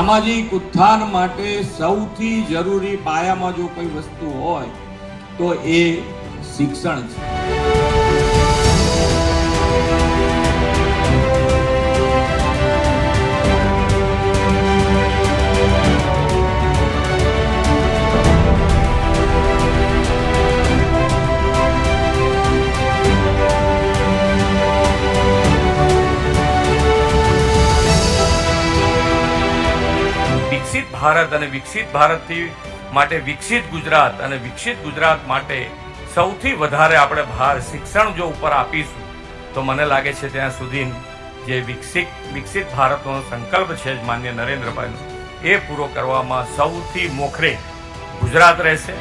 સામાજિક ઉત્થાન માટે સૌથી જરૂરી પાયામાં જો કોઈ વસ્તુ હોય તો એ શિક્ષણ છે. વિકસિત ભારત અને વિકસિત ભારતથી માટે વિકસિત ગુજરાત અને વિકસિત ગુજરાત માટે સૌથી વધારે આપણે ભાર શિક્ષણ જો ઉપર આપીશું તો મને લાગે છે ત્યાં સુધી જે વિકસિત ભારતનો સંકલ્પ છે માનનીય નરેન્દ્રભાઈનો એ પૂરો કરવામાં સૌથી મોખરે ગુજરાત રહેશે.